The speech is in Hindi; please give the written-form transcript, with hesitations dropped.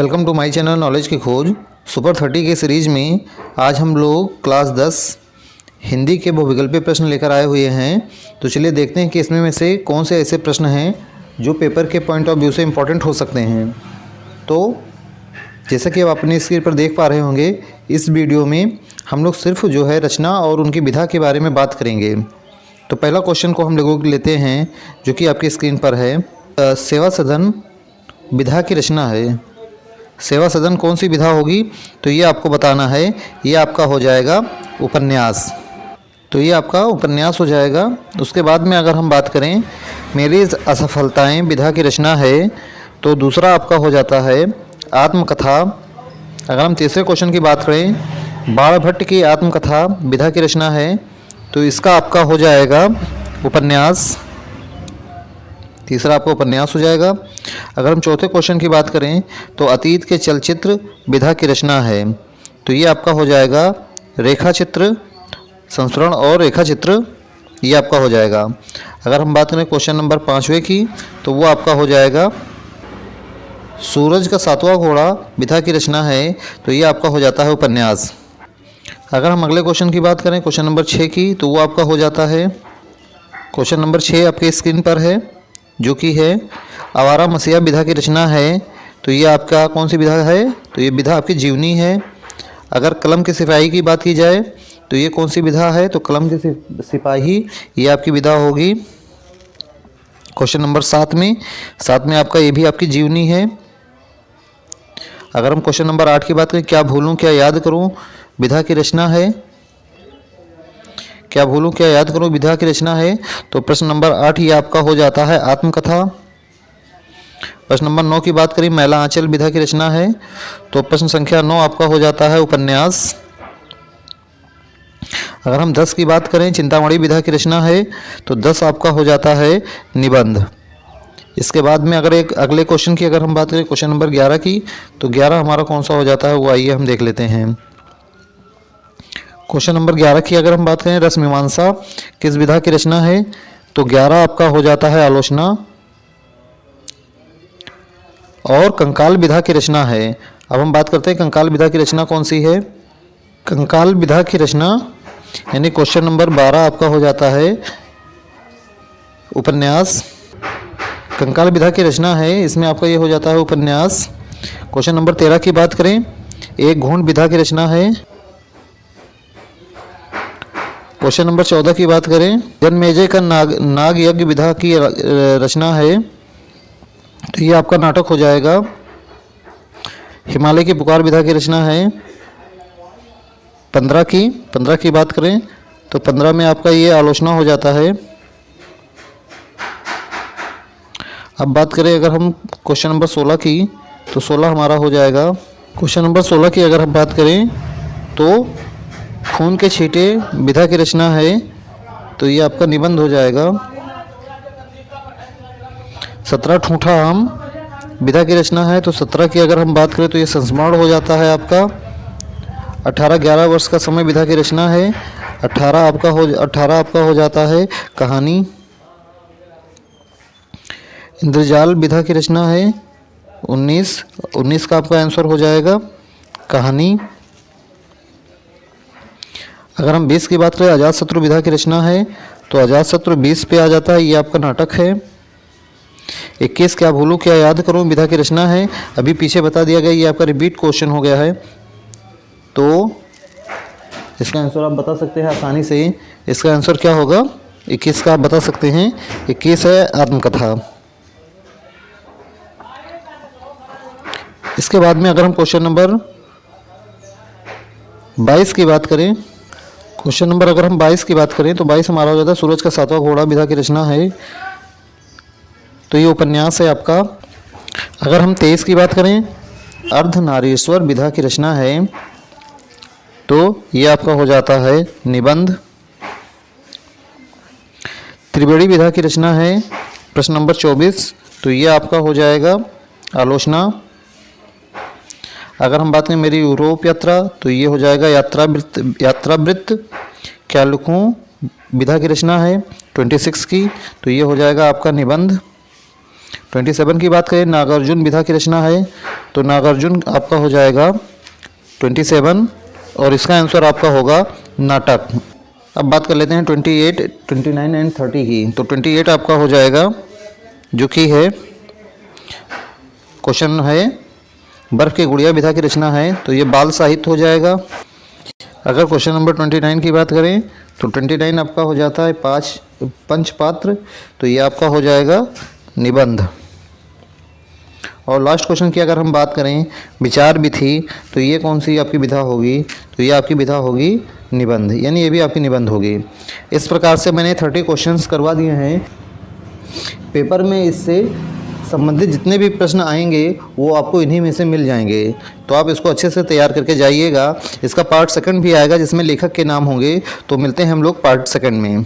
Welcome to my channel knowledge की खोज। सुपर 30 के सीरीज़ में आज हम लोग क्लास 10 हिंदी के बहुविकल्पीय प्रश्न लेकर आए हुए हैं। तो चलिए देखते हैं कि इसमें में से कौन से ऐसे प्रश्न हैं जो पेपर के पॉइंट ऑफ व्यू से इम्पोर्टेंट हो सकते हैं। तो जैसा कि आप अपनी स्क्रीन पर देख पा रहे होंगे, इस वीडियो में हम लोग सिर्फ जो है रचना और उनकी विधा के बारे में बात करेंगे। तो पहला क्वेश्चन को हम लोग लेते हैं जो कि आपकी स्क्रीन पर है। सेवा सदन विधा की रचना है। सेवा सदन कौन सी विधा होगी? तो ये आपको बताना है। ये आपका हो जाएगा उपन्यास। तो ये आपका उपन्यास हो जाएगा। उसके बाद में अगर हम बात करें मेरी असफलताएं विधा की रचना है, तो दूसरा आपका हो जाता है आत्मकथा। अगर हम तीसरे क्वेश्चन की बात करें बाणभट्ट की आत्मकथा विधा की रचना है, तो इसका आपका हो जाएगा उपन्यास। तीसरा आपका उपन्यास हो जाएगा। अगर हम चौथे क्वेश्चन की बात करें तो अतीत के चलचित्र विधा की रचना है, तो ये आपका हो जाएगा रेखा चित्र, संस्मरण और रेखा चित्र, ये आपका हो जाएगा। अगर हम बात करें क्वेश्चन नंबर 5वें की, तो वो आपका हो जाएगा सूरज का सातवां घोड़ा विधा की रचना है, तो ये आपका हो जाता है उपन्यास। अगर हम अगले क्वेश्चन की बात करें क्वेश्चन नंबर 6 की, तो वो आपका हो जाता है क्वेश्चन नंबर 6 आपके स्क्रीन पर है, जो कि है आवारा मसीहा विधा की रचना है। तो ये आपका कौन सी विधा है? तो ये विधा आपकी जीवनी है। अगर कलम के सिपाही की बात की जाए तो ये कौन सी विधा है? तो कलम के सिपाही ये आपकी विधा होगी। क्वेश्चन नंबर 7 में आपका ये भी आपकी जीवनी है। अगर हम क्वेश्चन नंबर 8 की बात करें क्या भूलूं क्या याद करूं विधा की रचना है। क्या भूलूं क्या याद करूं विधा की रचना है, तो प्रश्न नंबर 8 ये आपका हो जाता है आत्मकथा। प्रश्न नंबर 9 की बात करें मैला आंचल विधा की रचना है, तो प्रश्न संख्या 9 आपका हो जाता है उपन्यास। अगर हम 10 की बात करें चिंतामणि विधा की रचना है, तो 10 आपका हो जाता है निबंध। इसके बाद में अगर एक अगले क्वेश्चन की अगर हम बात करें क्वेश्चन नंबर 11 की, तो 11 हमारा कौन सा हो जाता है वो आइए हम देख लेते हैं। क्वेश्चन नंबर 11 की अगर हम बात करें रस मीमांसा किस विधा की रचना है, तो 11 आपका हो जाता है आलोचना। और कंकाल विधा की रचना है। अब हम बात करते हैं कंकाल विधा की रचना कौन सी है। कंकाल विधा की रचना यानी क्वेश्चन नंबर 12 आपका हो जाता है उपन्यास। कंकाल विधा की रचना है, इसमें आपका ये हो जाता है उपन्यास। क्वेश्चन नंबर 13 की बात करें एक घूंट विधा की रचना है। क्वेश्चन नंबर 14 की बात करें जन्मेजय का नाग यज्ञ विधा की रचना है, तो ये आपका नाटक हो जाएगा। हिमालय की पुकार विधा की रचना है। 15 की बात करें तो 15 में आपका ये आलोचना हो जाता है। अब बात करें अगर हम क्वेश्चन नंबर 16 की, तो 16 हमारा हो जाएगा। क्वेश्चन नंबर 16 की अगर हम बात करें तो खून के छींटे विधा की रचना है, तो ये आपका निबंध हो जाएगा। 17 ठूठा आम विधा की रचना है, तो 17 की अगर हम बात करें तो ये संस्मरण हो जाता है आपका। 18-11 वर्ष का समय विधा की रचना है। 18 आपका हो जाता है कहानी। इंद्रजाल विधा की रचना है। 19 का आपका आंसर हो जाएगा कहानी। अगर हम 20 की बात करें अजातशत्रु विधा की रचना है, तो अजातशत्रु 20 पे आ जाता है, ये आपका नाटक है। 21 क्या भूलूं क्या याद करूं विधा की रचना है। अभी पीछे बता दिया गया, ये आपका रिपीट क्वेश्चन हो गया है, तो इसका आंसर आप बता सकते हैं आसानी से। इसका आंसर क्या होगा 21 का आप बता सकते हैं। 21 है आत्मकथा। इसके बाद में अगर हम क्वेश्चन नंबर 22 की बात करें, क्वेश्चन नंबर अगर हम 22 की बात करें तो 22 हमारा हो जाता है सूरज का सातवां घोड़ा विधा की रचना है, तो ये उपन्यास है आपका। अगर हम 23 की बात करें अर्धनारीश्वर विधा की रचना है, तो ये आपका हो जाता है निबंध। त्रिवेणी विधा की रचना है प्रश्न नंबर 24, तो ये आपका हो जाएगा आलोचना। अगर हम बात करें मेरी यूरोप यात्रा, तो ये हो जाएगा यात्रावृत्त। क्या लिखूं विधा की रचना है 26 की, तो ये हो जाएगा आपका निबंध। 27 की बात करें, नागार्जुन विधा की रचना है, तो नागार्जुन आपका हो जाएगा 27 और इसका आंसर आपका होगा नाटक। अब बात कर लेते हैं 28, 29 एंड 30 की। तो 28 आपका हो जाएगा जो कि है, क्वेश्चन है बर्फ के गुड़िया विधा की रचना है, तो ये बाल साहित्य हो जाएगा। अगर क्वेश्चन नंबर 29 की बात करें तो 29 आपका हो जाता है पंचपात्र, तो ये आपका हो जाएगा निबंध। और लास्ट क्वेश्चन की अगर हम बात करें विचार विधि, तो ये कौन सी आपकी विधा होगी, तो ये आपकी विधा होगी निबंध, यानी ये भी आपकी निबंध होगी। इस प्रकार से मैंने 30 क्वेश्चंस करवा दिए हैं। पेपर में इससे संबंधित जितने भी प्रश्न आएंगे वो आपको इन्हीं में से मिल जाएंगे, तो आप इसको अच्छे से तैयार करके जाइएगा। इसका पार्ट सेकंड भी आएगा जिसमें लेखक के नाम होंगे, तो मिलते हैं हम लोग पार्ट सेकंड में।